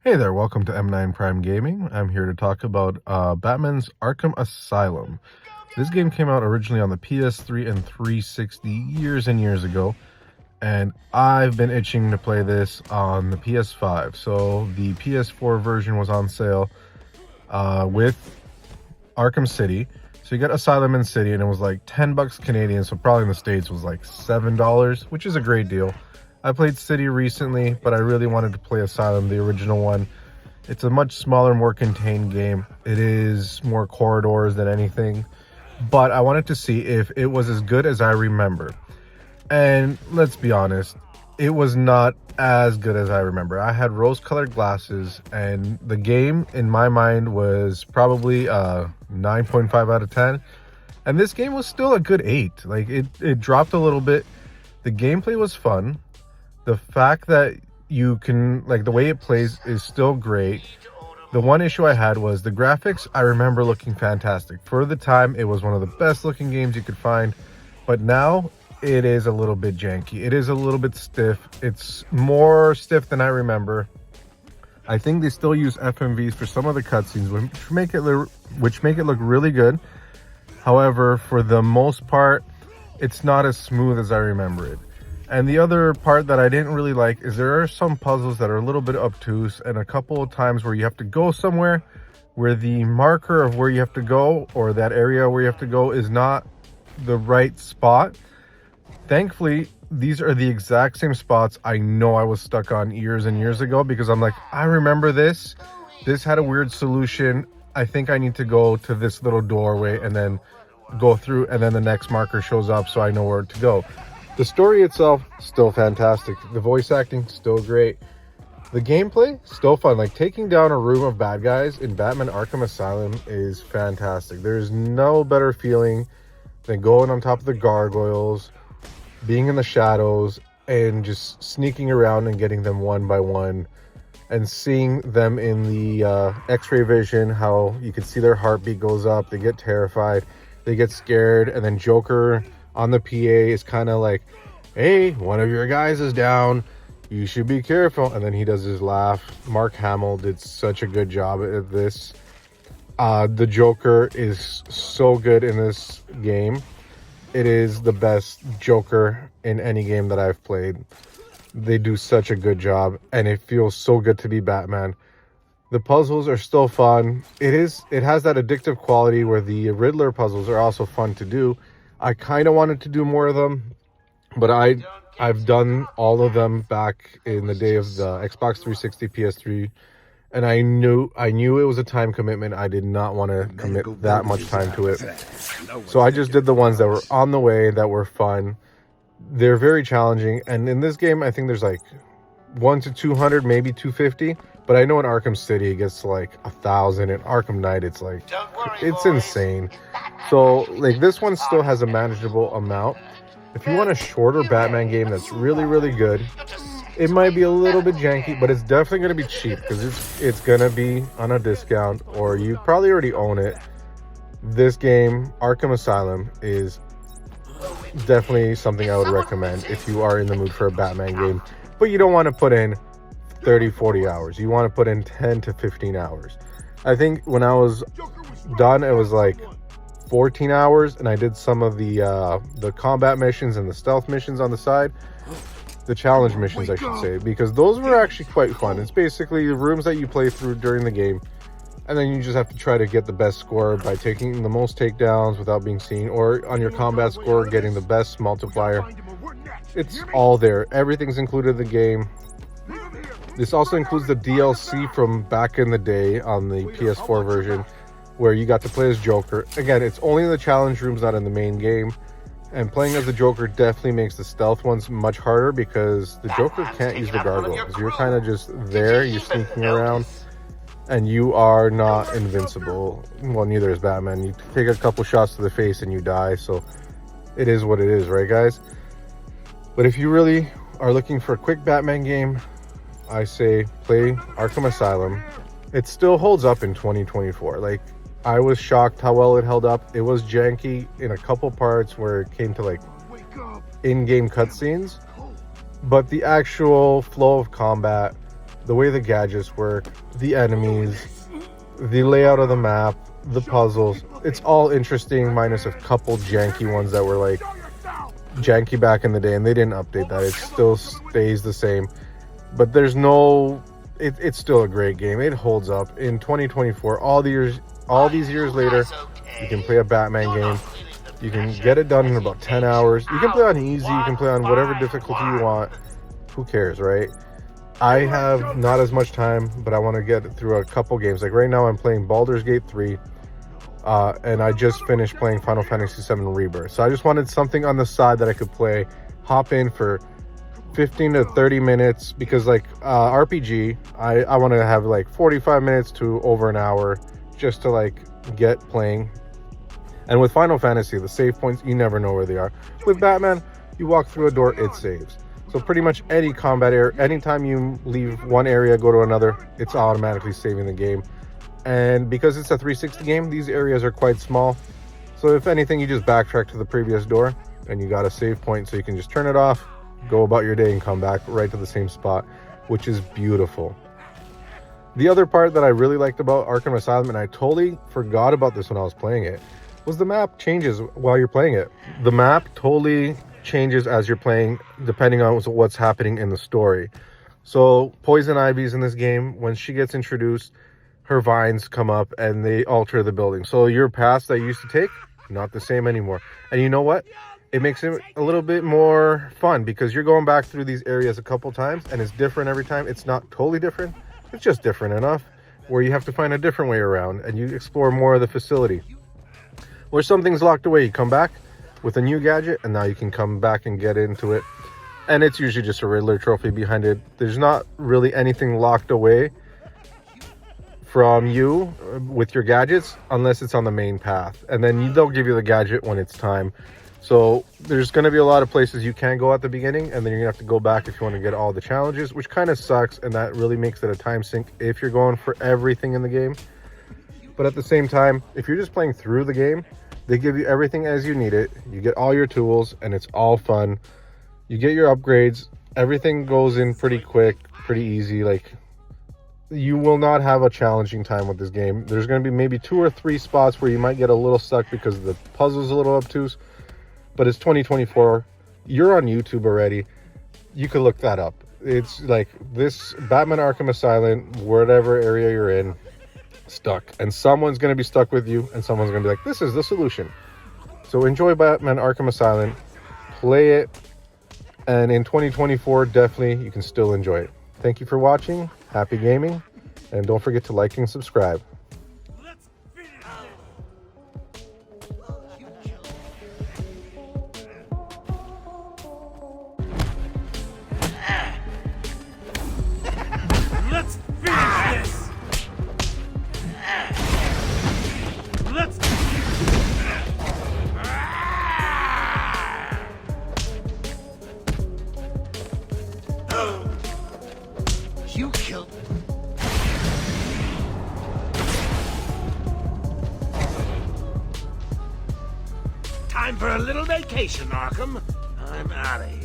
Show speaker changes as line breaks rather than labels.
Hey there, welcome to M9 Prime Gaming. I'm here to talk about Batman's Arkham Asylum. This game came out originally on the PS3 and 360 years and years ago, and I've been itching to play this on the PS5. So the PS4 version was on sale with Arkham City. So you got Asylum and City, and it was like 10 bucks Canadian, so probably in the States was like $7, which is a great deal. I played City recently, but I really wanted to play Asylum, the original one. It's a much smaller, more contained game. It is more corridors than anything, but I wanted to see if it was as good as I remember. And let's be honest, it was not as good as I remember. I had rose-colored glasses, and the game, in my mind, was probably 9.5 out of 10. And this game was still a good 8. Like, it dropped a little bit. The gameplay was fun. The fact that you can, like, the way it plays is still great. The one issue I had was the graphics. I remember looking fantastic. For the time, it was one of the best looking games you could find. But now, it is a little bit janky. It is a little bit stiff. It's more stiff than I remember. I think they still use FMVs for some of the cutscenes, which make it look really good. However, for the most part, it's not as smooth as I remember it. And the other part that I didn't really like is there are some puzzles that are a little bit obtuse, and a couple of times where you have to go somewhere where the marker of where you have to go, or that area where you have to go, is not the right spot. Thankfully, these are the exact same spots I know I was stuck on years and years ago, because I'm like, I remember this. This had a weird solution. I think I need to go to this little doorway and then go through, and then the next marker shows up so I know where to go. The story itself, still fantastic. The voice acting, still great. The gameplay, still fun. Like, taking down a room of bad guys in Batman Arkham Asylum is fantastic. There's no better feeling than going on top of the gargoyles, being in the shadows, and just sneaking around and getting them one by one, and seeing them in the x-ray vision, how you can see their heartbeat goes up, they get terrified, they get scared, and then Joker on the PA is kind of like, hey, one of your guys is down, you should be careful. And then he does his laugh. Mark Hamill did such a good job at this. The Joker is so good in this game. It is the best Joker in any game that I've played. They do such a good job, and it feels so good to be Batman. The puzzles are still fun. It has that addictive quality where the Riddler puzzles are also fun to do. I kind of wanted to do more of them, but I've done all of them back in the day of the Xbox 360, PS3, and I knew it was a time commitment. I did not want to commit that much time to it. So I just did the ones that were on the way, that were fun. They're very challenging, and in this game, I think there's like 1 to 200, maybe 250. But I know in Arkham City it gets to like 1,000. In Arkham Knight, it's like, it's insane. So like, this one still has a manageable amount. If you want a shorter Batman game that's really, really good, it might be a little bit janky, but it's definitely going to be cheap, because it's going to be on a discount, or you probably already own it. This game, Arkham Asylum, is definitely something I would recommend if you are in the mood for a Batman game, but you don't want to put in 30-40 hours. You want to put in 10 to 15 hours. I think when I was done, it was like 14 hours, and I did some of the combat missions and the stealth missions on the side. The challenge missions, I should say, because those were actually quite fun. It's basically the rooms that you play through during the game, and then you just have to try to get the best score by taking the most takedowns without being seen, or on your combat score, getting the best multiplier. It's all there. Everything's included in the game. This also includes the DLC from back in the day on the PS4 version, where you got to play as Joker. Again, it's only in the challenge rooms, not in the main game. And playing as the Joker definitely makes the stealth ones much harder, because the Joker can't use the gargoyles. You're kind of just there, you're sneaking around, and you are not invincible. Well, neither is Batman. You take a couple shots to the face and you die, so it is what it is, right, guys? But if you really are looking for a quick Batman game, I say play Arkham Asylum. It still holds up in 2024. Like, I was shocked how well it held up. It was janky in a couple parts where it came to like in-game cutscenes, but the actual flow of combat the way the gadgets work, the enemies, the layout of the map, the puzzles. It's all interesting, minus a couple janky ones that were like janky back in the day, and they didn't update that. It still stays the same, but there's no, it's still a great game. It holds up in 2024. All these years later, you can play a Batman game. You can get it done in about 10 hours. You can play on easy, you can play on whatever difficulty you want. Who cares, right? I have not as much time, but I want to get through a couple games. Like right now I'm playing Baldur's Gate 3, and I just finished playing Final Fantasy VII Rebirth. So I just wanted something on the side that I could play, hop in for 15 to 30 minutes, because like RPG, I want to have like 45 minutes to over an hour just to like get playing. And with Final Fantasy, the save points, you never know where they are. With Batman, you walk through a door, it saves. So pretty much any combat area, anytime you leave one area, go to another, it's automatically saving the game. And because it's a 360 game, these areas are quite small. So if anything, you just backtrack to the previous door and you got a save point, so you can just turn it off, go about your day, and come back right to the same spot, which is beautiful. The other part that I really liked about Arkham Asylum, and I totally forgot about this when I was playing it, was the map changes while you're playing it. The map totally changes as you're playing, depending on what's happening in the story. So Poison Ivy's in this game. When she gets introduced, her vines come up and they alter the building. So your paths that you used to take, not the same anymore. And you know what? It makes it a little bit more fun, because you're going back through these areas a couple times and it's different every time. It's not totally different. It's just different enough where you have to find a different way around and you explore more of the facility. Where something's locked away, you come back with a new gadget, and now you can come back and get into it. And it's usually just a Riddler trophy behind it. There's not really anything locked away from you with your gadgets unless it's on the main path. And then they'll give you the gadget when it's time. So there's going to be a lot of places you can go at the beginning, and then you're going to have to go back if you want to get all the challenges, which kind of sucks, and that really makes it a time sink if you're going for everything in the game. But at the same time, if you're just playing through the game, they give you everything as you need it. You get all your tools, and it's all fun. You get your upgrades. Everything goes in pretty quick, pretty easy. Like, you will not have a challenging time with this game. There's going to be maybe 2 or 3 spots where you might get a little stuck because the puzzle's a little obtuse. But it's 2024. You're on YouTube already. You could look that up. It's like this Batman Arkham Asylum, whatever area you're in, stuck, and someone's going to be stuck with you, and someone's going to be like, this is the solution. So enjoy Batman Arkham Asylum, play it, and in 2024 definitely you can still enjoy it. Thank you for watching. Happy gaming, and don't forget to like and subscribe.
Let's finish this. You killed. Time for a little vacation, Arkham. I'm out of here.